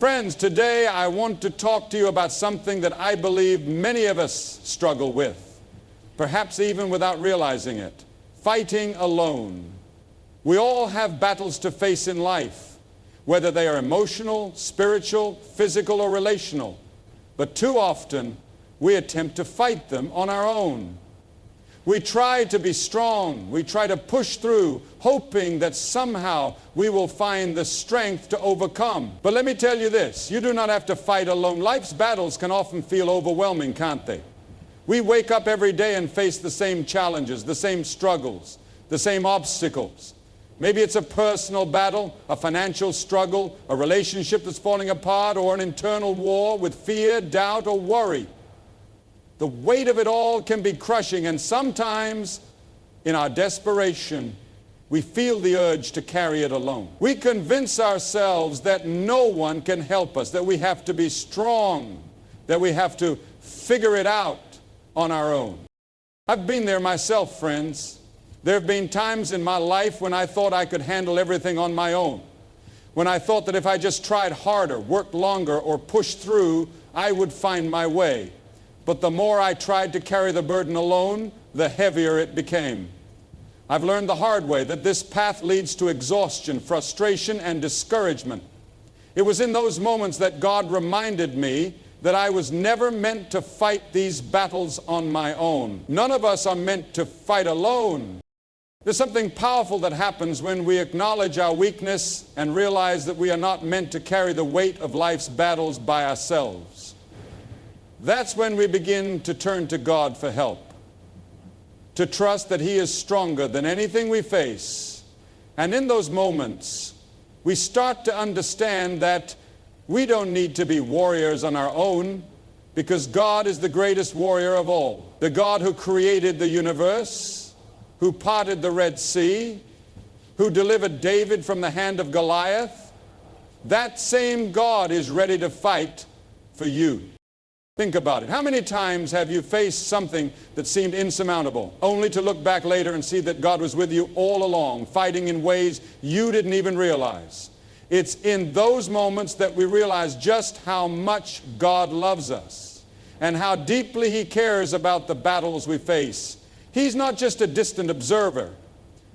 Friends, today I want to talk to you about something that I believe many of us struggle with, perhaps even without realizing it: fighting alone. We all have battles to face in life, whether they are emotional, spiritual, physical, or relational. But too often, we attempt to fight them on our own. We try to be strong. We try to push through, hoping that somehow we will find the strength to overcome. But let me tell you this: you do not have to fight alone. Life's battles can often feel overwhelming, can't they? We wake up every day and face the same challenges, the same struggles, the same obstacles. Maybe it's a personal battle, a financial struggle, a relationship that's falling apart, or an internal war with fear, doubt, or worry. The weight of it all can be crushing, and sometimes, in our desperation, we feel the urge to carry it alone. We convince ourselves that no one can help us, that we have to be strong, that we have to figure it out on our own. I've been there myself, friends. There have been times in my life when I thought I could handle everything on my own, when I thought that if I just tried harder, worked longer, or pushed through, I would find my way. But the more I tried to carry the burden alone, the heavier it became. I've learned the hard way that this path leads to exhaustion, frustration, and discouragement. It was in those moments that God reminded me that I was never meant to fight these battles on my own. None of us are meant to fight alone. There's something powerful that happens when we acknowledge our weakness and realize that we are not meant to carry the weight of life's battles by ourselves. That's when we begin to turn to God for help, to trust that He is stronger than anything we face. And in those moments, we start to understand that we don't need to be warriors on our own, because God is the greatest warrior of all. The God who created the universe, who parted the Red Sea, who delivered David from the hand of Goliath, that same God is ready to fight for you. Think about it. How many times have you faced something that seemed insurmountable, only to look back later and see that God was with you all along, fighting in ways you didn't even realize? It's in those moments that we realize just how much God loves us and how deeply He cares about the battles we face. He's not just a distant observer.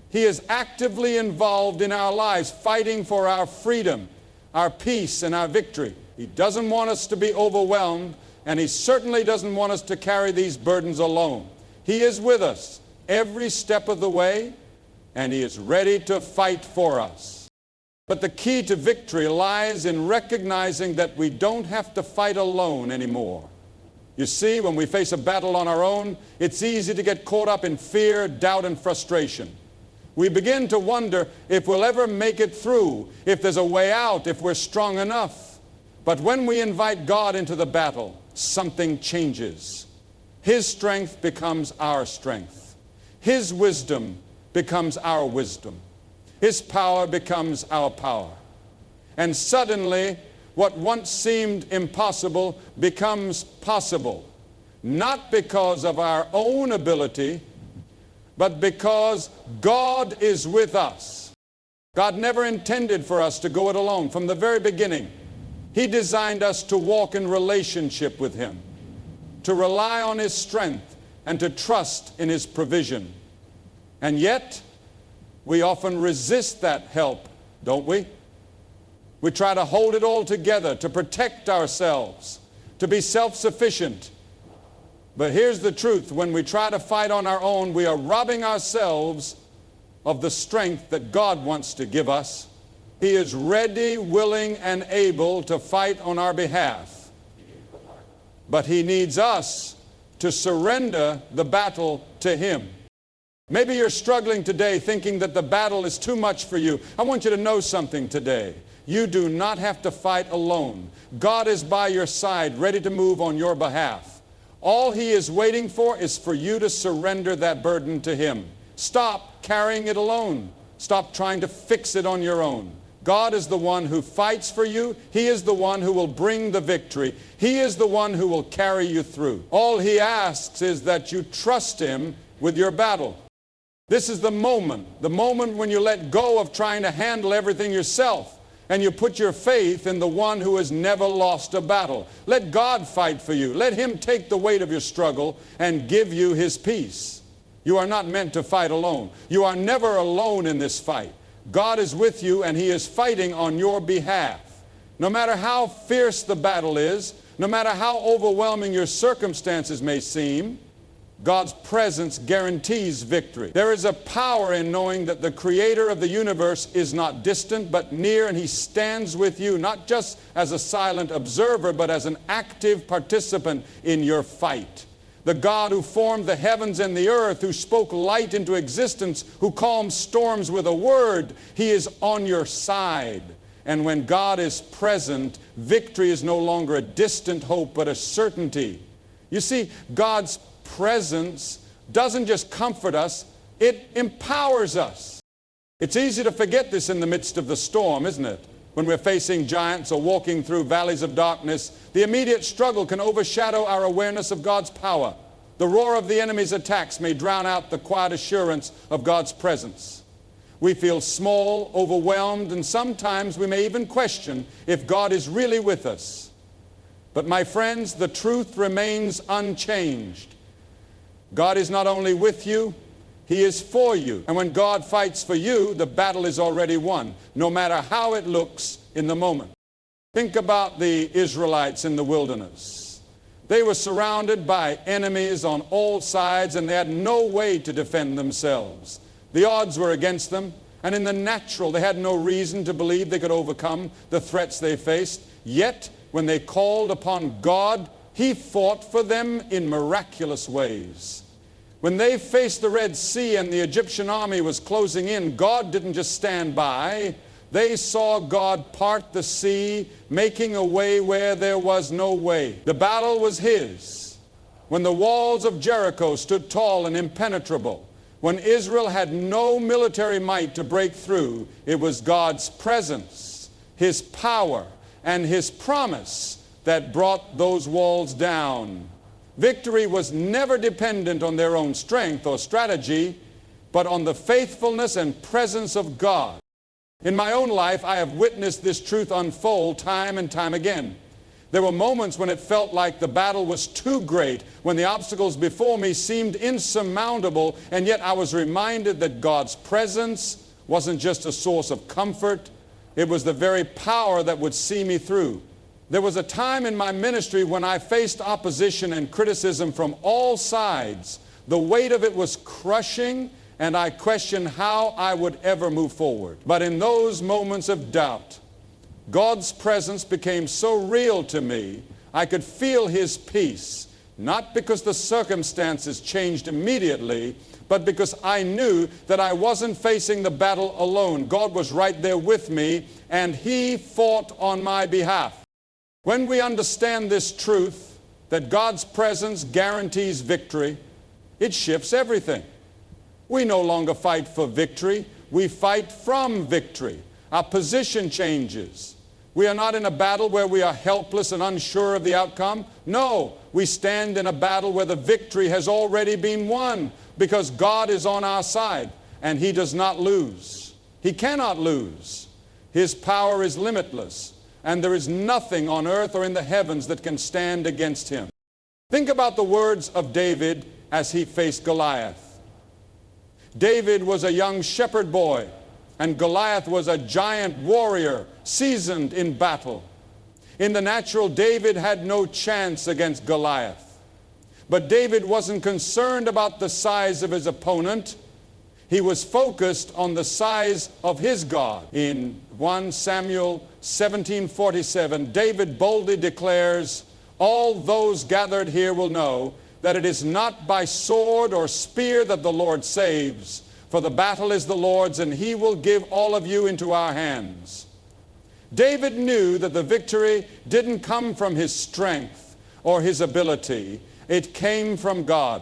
He is actively involved in our lives, fighting for our freedom, our peace, and our victory. He doesn't want us to be overwhelmed, and He certainly doesn't want us to carry these burdens alone. He is with us every step of the way, and He is ready to fight for us. But the key to victory lies in recognizing that we don't have to fight alone anymore. You see, when we face a battle on our own, it's easy to get caught up in fear, doubt, and frustration. We begin to wonder if we'll ever make it through, if there's a way out, if we're strong enough. But when we invite God into the battle, something changes. His strength becomes our strength. His wisdom becomes our wisdom. His power becomes our power. And suddenly, what once seemed impossible becomes possible, not because of our own ability, but because God is with us. God never intended for us to go it alone from the very beginning. He designed us to walk in relationship with Him, to rely on His strength, and to trust in His provision. And yet, we often resist that help, don't we? We try to hold it all together, to protect ourselves, to be self-sufficient. But here's the truth: when we try to fight on our own, we are robbing ourselves of the strength that God wants to give us. He is ready, willing, and able to fight on our behalf. But He needs us to surrender the battle to Him. Maybe you're struggling today thinking that the battle is too much for you. I want you to know something today. You do not have to fight alone. God is by your side, ready to move on your behalf. All He is waiting for is for you to surrender that burden to Him. Stop carrying it alone. Stop trying to fix it on your own. God is the one who fights for you. He is the one who will bring the victory. He is the one who will carry you through. All He asks is that you trust Him with your battle. This is the moment when you let go of trying to handle everything yourself and you put your faith in the one who has never lost a battle. Let God fight for you. Let him take the weight of your struggle and give you his peace. You are not meant to fight alone. You are never alone in this fight. God is with you, and he is fighting on your behalf. No matter how fierce the battle is, no matter how overwhelming your circumstances may seem, God's presence guarantees victory. There is a power in knowing that the Creator of the universe is not distant but near, and he stands with you, not just as a silent observer, but as an active participant in your fight. The God who formed the heavens and the earth, who spoke light into existence, who calms storms with a word, he is on your side. And when God is present, victory is no longer a distant hope, but a certainty. You see, God's presence doesn't just comfort us, it empowers us. It's easy to forget this in the midst of the storm, isn't it? When we're facing giants or walking through valleys of darkness, the immediate struggle can overshadow our awareness of God's power. The roar of the enemy's attacks may drown out the quiet assurance of God's presence. We feel small, overwhelmed, and sometimes we may even question if God is really with us. But my friends, the truth remains unchanged. God is not only with you, he is for you. And when God fights for you, the battle is already won, no matter how it looks in the moment. Think about the Israelites in the wilderness. They were surrounded by enemies on all sides, and they had no way to defend themselves. The odds were against them, and in the natural, they had no reason to believe they could overcome the threats they faced. Yet, when they called upon God, he fought for them in miraculous ways. When they faced the Red Sea and the Egyptian army was closing in, God didn't just stand by. They saw God part the sea, making a way where there was no way. The battle was his. When the walls of Jericho stood tall and impenetrable, when Israel had no military might to break through, it was God's presence, his power, and his promise that brought those walls down. Victory was never dependent on their own strength or strategy, but on the faithfulness and presence of God. In my own life, I have witnessed this truth unfold time and time again. There were moments when it felt like the battle was too great, when the obstacles before me seemed insurmountable, and yet I was reminded that God's presence wasn't just a source of comfort, it was the very power that would see me through. There was a time in my ministry when I faced opposition and criticism from all sides. The weight of it was crushing, and I questioned how I would ever move forward. But in those moments of doubt, God's presence became so real to me, I could feel his peace, not because the circumstances changed immediately, but because I knew that I wasn't facing the battle alone. God was right there with me, and he fought on my behalf. When we understand this truth, that God's presence guarantees victory, it shifts everything. We no longer fight for victory, we fight from victory. Our position changes. We are not in a battle where we are helpless and unsure of the outcome. No, we stand in a battle where the victory has already been won, because God is on our side, and he does not lose. He cannot lose. His power is limitless, and there is nothing on earth or in the heavens that can stand against him. Think about the words of David as he faced Goliath. David was a young shepherd boy, and Goliath was a giant warrior, seasoned in battle. In the natural, David had no chance against Goliath. But David wasn't concerned about the size of his opponent. He was focused on the size of his God. In 1 Samuel 17:47, David boldly declares, "All those gathered here will know that it is not by sword or spear that the Lord saves, for the battle is the Lord's, and he will give all of you into our hands." David knew that the victory didn't come from his strength or his ability. It came from God.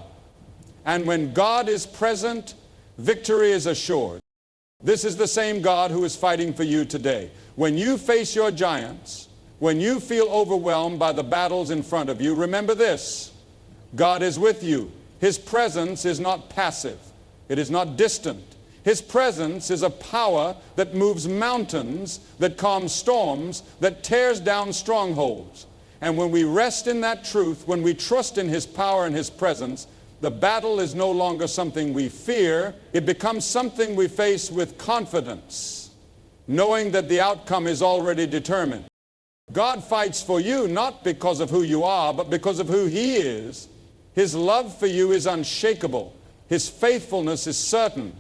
And when God is present, victory is assured. This is the same God who is fighting for you today. When you face your giants, when you feel overwhelmed by the battles in front of you, remember this: God is with you. His presence is not passive. It is not distant. His presence is a power that moves mountains, that calms storms, that tears down strongholds. And when we rest in that truth, when we trust in His power and His presence, the battle is no longer something we fear. It becomes something we face with confidence, knowing that the outcome is already determined. God fights for you not because of who you are, but because of who He is. His love for you is unshakable. His faithfulness is certain.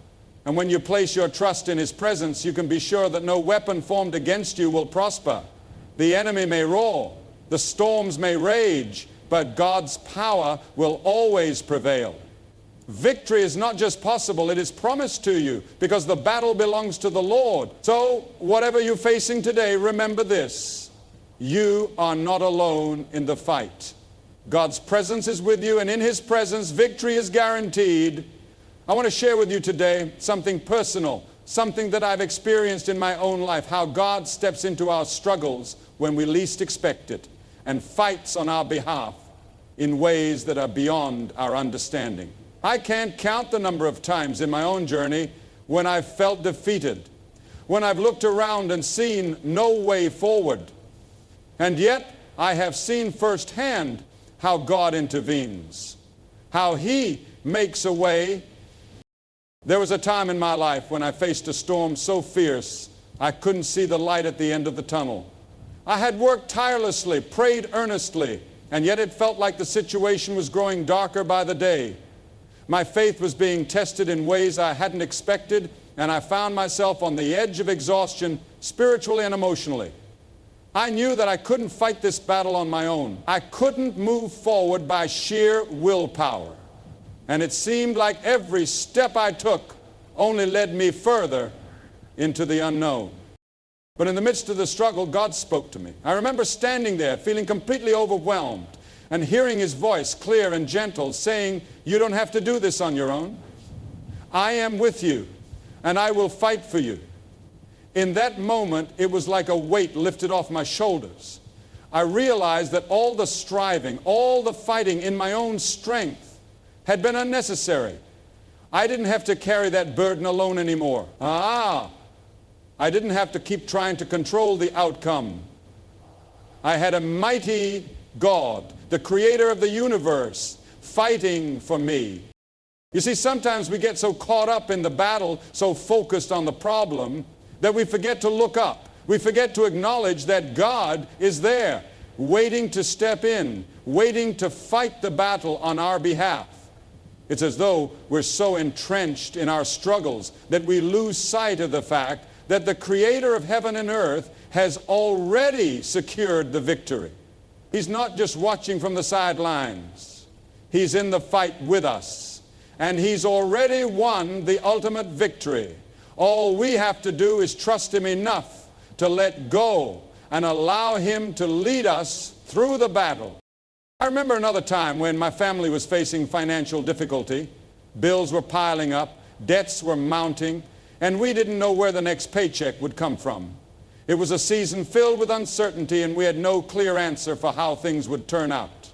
And when you place your trust in His presence, you can be sure that no weapon formed against you will prosper. The enemy may roar, the storms may rage, but God's power will always prevail. Victory is not just possible, it is promised to you because the battle belongs to the Lord. So whatever you're facing today, remember this: you are not alone in the fight. God's presence is with you, and in His presence, victory is guaranteed. I want to share with you today something personal, something that I've experienced in my own life, how God steps into our struggles when we least expect it and fights on our behalf in ways that are beyond our understanding. I can't count the number of times in my own journey when I've felt defeated, when I've looked around and seen no way forward. And yet I have seen firsthand how God intervenes, how He makes a way. There was a time in my life when I faced a storm so fierce I couldn't see the light at the end of the tunnel. I had worked tirelessly, prayed earnestly, and yet it felt like the situation was growing darker by the day. My faith was being tested in ways I hadn't expected, and I found myself on the edge of exhaustion, spiritually and emotionally. I knew that I couldn't fight this battle on my own. I couldn't move forward by sheer willpower. And it seemed like every step I took only led me further into the unknown. But in the midst of the struggle, God spoke to me. I remember standing there feeling completely overwhelmed and hearing His voice clear and gentle saying, "You don't have to do this on your own. I am with you and I will fight for you." In that moment, it was like a weight lifted off my shoulders. I realized that all the striving, all the fighting in my own strength had been unnecessary. I didn't have to carry that burden alone anymore. I didn't have to keep trying to control the outcome. I had a mighty God, the creator of the universe, fighting for me. You see, sometimes we get so caught up in the battle, so focused on the problem, that we forget to look up. We forget to acknowledge that God is there, waiting to step in, waiting to fight the battle on our behalf. It's as though we're so entrenched in our struggles that we lose sight of the fact that the Creator of heaven and earth has already secured the victory. He's not just watching from the sidelines. He's in the fight with us. And He's already won the ultimate victory. All we have to do is trust Him enough to let go and allow Him to lead us through the battle. I remember another time when my family was facing financial difficulty. Bills were piling up, debts were mounting, and we didn't know where the next paycheck would come from. It was a season filled with uncertainty, and we had no clear answer for how things would turn out.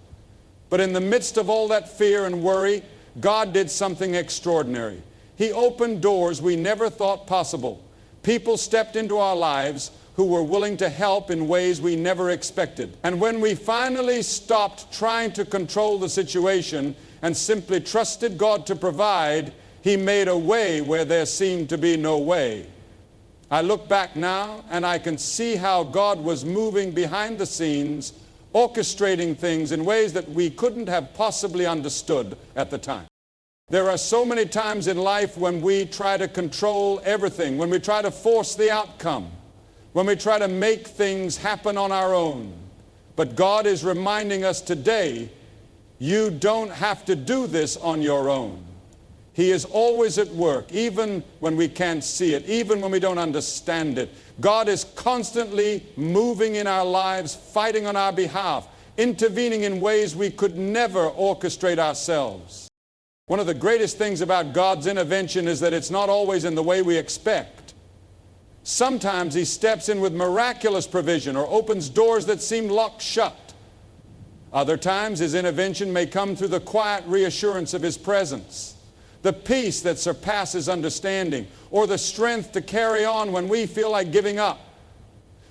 But in the midst of all that fear and worry, God did something extraordinary. He opened doors we never thought possible. People stepped into our lives who were willing to help in ways we never expected. And when we finally stopped trying to control the situation and simply trusted God to provide, He made a way where there seemed to be no way. I look back now and I can see how God was moving behind the scenes, orchestrating things in ways that we couldn't have possibly understood at the time. There are so many times in life when we try to control everything, when we try to force the outcome, when we try to make things happen on our own. But God is reminding us today, you don't have to do this on your own. He is always at work, even when we can't see it, even when we don't understand it. God is constantly moving in our lives, fighting on our behalf, intervening in ways we could never orchestrate ourselves. One of the greatest things about God's intervention is that it's not always in the way we expect. Sometimes He steps in with miraculous provision or opens doors that seem locked shut. Other times His intervention may come through the quiet reassurance of His presence. the peace that surpasses understanding, or the strength to carry on when we feel like giving up.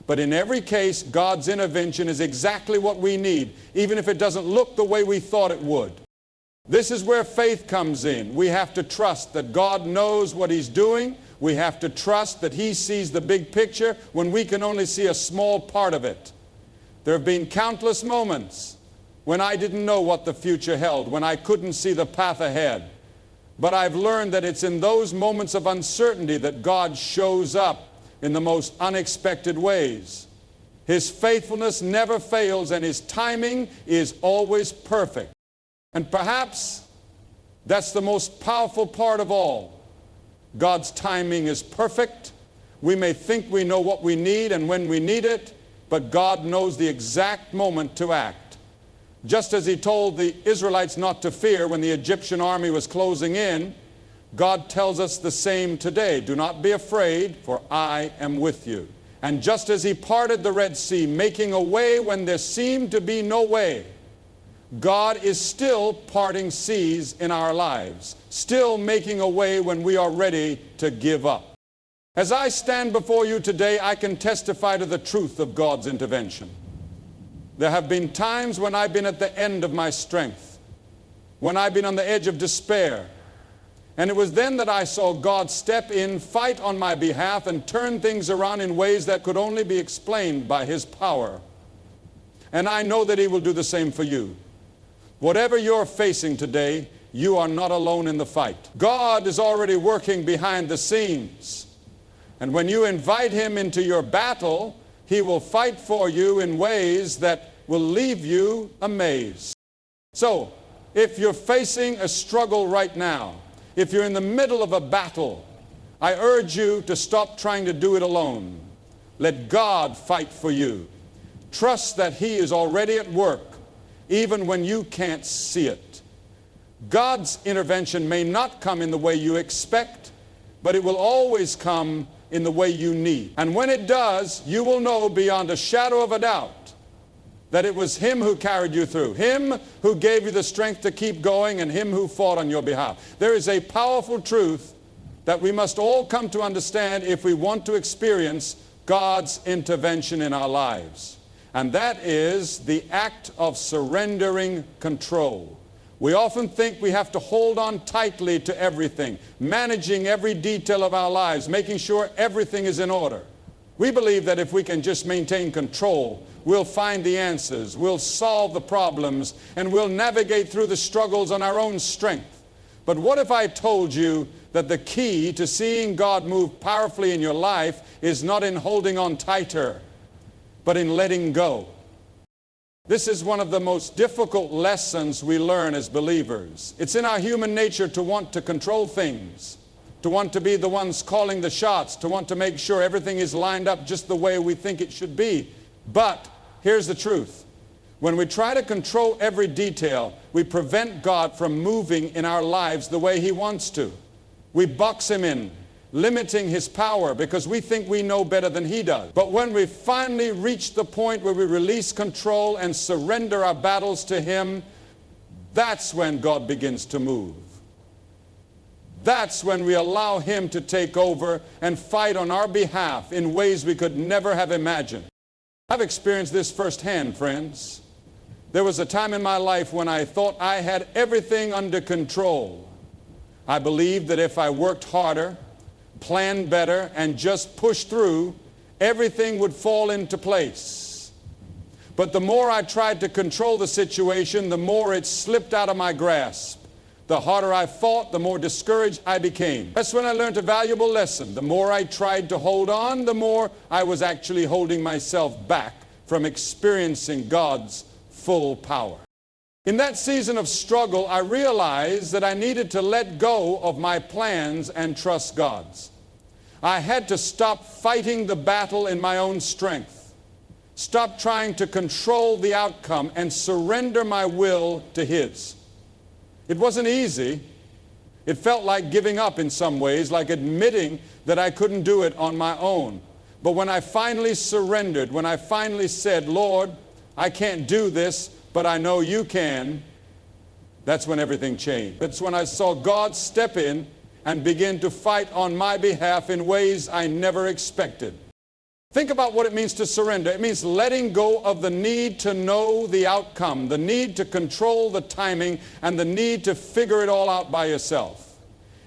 But in every case, God's intervention is exactly what we need, even if it doesn't look the way we thought it would. This is where faith comes in. We have to trust that God knows what He's doing. We have to trust that He sees the big picture when we can only see a small part of it. There have been countless moments when I didn't know what the future held, when I couldn't see the path ahead. But I've learned that it's in those moments of uncertainty that God shows up in the most unexpected ways. His faithfulness never fails, and His timing is always perfect. And perhaps that's the most powerful part of all. God's timing is perfect. We may think we know what we need and when we need it, but God knows the exact moment to act. Just as He told the Israelites not to fear when the Egyptian army was closing in, God tells us the same today. Do not be afraid, for I am with you. And just as He parted the Red Sea, making a way when there seemed to be no way, God is still parting seas in our lives, still making a way when we are ready to give up. As I stand before you today, I can testify to the truth of God's intervention. There have been times when I've been at the end of my strength, when I've been on the edge of despair. And it was then that I saw God step in, fight on my behalf, and turn things around in ways that could only be explained by His power. And I know that He will do the same for you. Whatever you're facing today, you are not alone in the fight. God is already working behind the scenes. And when you invite Him into your battle, He will fight for you in ways that will leave you amazed. So, if you're facing a struggle right now, if you're in the middle of a battle, I urge you to stop trying to do it alone. Let God fight for you. Trust that He is already at work, even when you can't see it. God's intervention may not come in the way you expect, but it will always come in the way you need. And when it does, you will know beyond a shadow of a doubt that it was Him who carried you through, Him who gave you the strength to keep going, and Him who fought on your behalf. There is a powerful truth that we must all come to understand if we want to experience God's intervention in our lives. And that is the act of surrendering control. We often think we have to hold on tightly to everything, managing every detail of our lives, making sure everything is in order. We believe that if we can just maintain control, we'll find the answers, we'll solve the problems, and we'll navigate through the struggles on our own strength. But what if I told you that the key to seeing God move powerfully in your life is not in holding on tighter, but in letting go? This is one of the most difficult lessons we learn as believers. It's in our human nature to want to control things, to want to be the ones calling the shots, to want to make sure everything is lined up just the way we think it should be. But here's the truth. When we try to control every detail, we prevent God from moving in our lives the way He wants to. We box Him in, limiting His power because we think we know better than He does. But when we finally reach the point where we release control and surrender our battles to Him, that's when God begins to move. That's when we allow Him to take over and fight on our behalf in ways we could never have imagined. I've experienced this firsthand, friends. There was a time in my life when I thought I had everything under control. I believed that if I worked harder, planned better, and just pushed through, everything would fall into place. But the more I tried to control the situation, the more it slipped out of my grasp. The harder I fought, the more discouraged I became. That's when I learned a valuable lesson. The more I tried to hold on, the more I was actually holding myself back from experiencing God's full power. In that season of struggle, I realized that I needed to let go of my plans and trust God's. I had to stop fighting the battle in my own strength, stop trying to control the outcome, and surrender my will to His. It wasn't easy. It felt like giving up in some ways, like admitting that I couldn't do it on my own. But when I finally surrendered, when I finally said, Lord, I can't do this, but I know You can, That's when everything changed. That's when I saw God step in and begin to fight on my behalf in ways I never expected. Think about what it means to surrender. It means letting go of the need to know the outcome, the need to control the timing, and the need to figure it all out by yourself.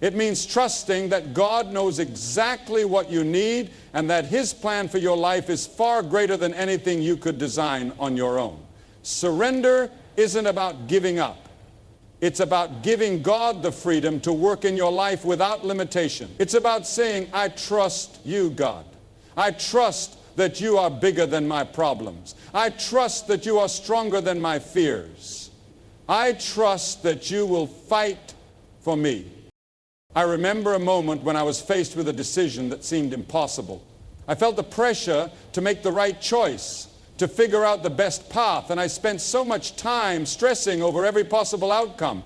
It means trusting that God knows exactly what you need and that His plan for your life is far greater than anything you could design on your own. Surrender isn't about giving up. It's about giving God the freedom to work in your life without limitation. It's about saying, I trust you, God. I trust that you are bigger than my problems. I trust that you are stronger than my fears. I trust that you will fight for me. I remember a moment when I was faced with a decision that seemed impossible. I felt the pressure to make the right choice, to figure out the best path, and I spent so much time stressing over every possible outcome.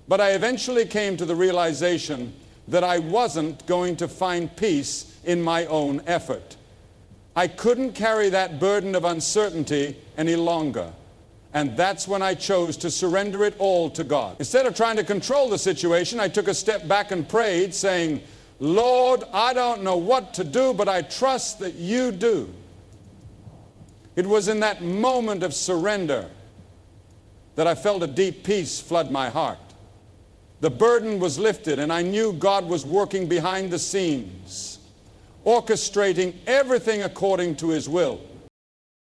But I eventually came to the realization that I wasn't going to find peace in my own effort. I couldn't carry that burden of uncertainty any longer. And that's when I chose to surrender it all to God. Instead of trying to control the situation, I took a step back and prayed, saying, Lord, I don't know what to do, but I trust that you do. It was in that moment of surrender that I felt a deep peace flood my heart. The burden was lifted, and I knew God was working behind the scenes, orchestrating everything according to His will.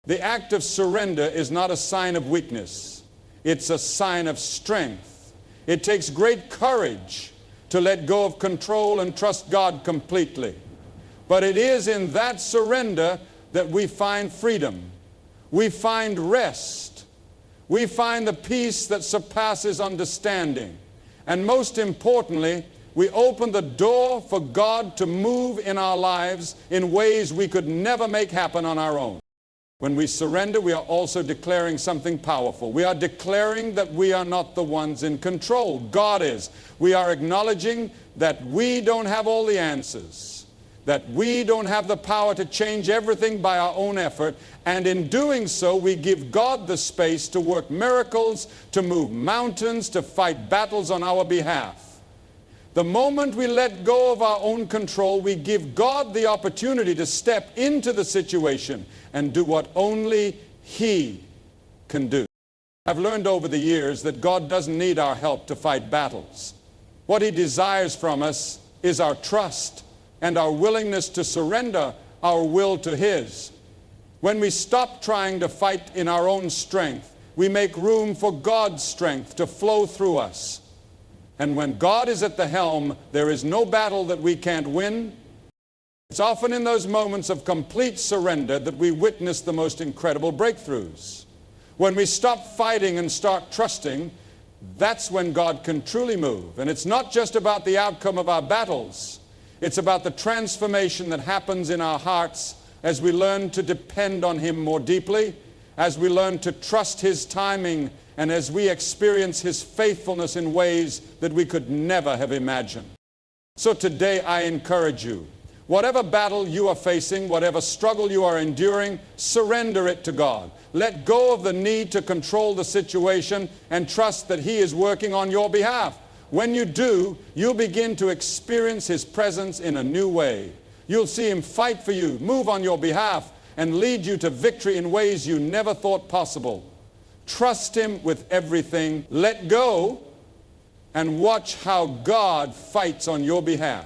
The act of surrender is not a sign of weakness. It's a sign of strength. It takes great courage to let go of control and trust God completely. But it is in that surrender that we find freedom. We find rest. We find the peace that surpasses understanding. And most importantly, we open the door for God to move in our lives in ways we could never make happen on our own. When we surrender, we are also declaring something powerful. We are declaring that we are not the ones in control. God is. We are acknowledging that we don't have all the answers, that we don't have the power to change everything by our own effort, and in doing so, we give God the space to work miracles, to move mountains, to fight battles on our behalf. The moment we let go of our own control, we give God the opportunity to step into the situation and do what only He can do. I've learned over the years that God doesn't need our help to fight battles. What He desires from us is our trust and our willingness to surrender our will to His. When we stop trying to fight in our own strength, we make room for God's strength to flow through us. And when God is at the helm, there is no battle that we can't win. It's often in those moments of complete surrender that we witness the most incredible breakthroughs. When we stop fighting and start trusting, that's when God can truly move. And it's not just about the outcome of our battles. It's about the transformation that happens in our hearts as we learn to depend on Him more deeply, as we learn to trust His timing, and as we experience His faithfulness in ways that we could never have imagined. So today I encourage you, whatever battle you are facing, whatever struggle you are enduring, surrender it to God. Let go of the need to control the situation and trust that He is working on your behalf. When you do, you'll begin to experience His presence in a new way. You'll see Him fight for you, move on your behalf, and lead you to victory in ways you never thought possible. Trust Him with everything. Let go and watch how God fights on your behalf.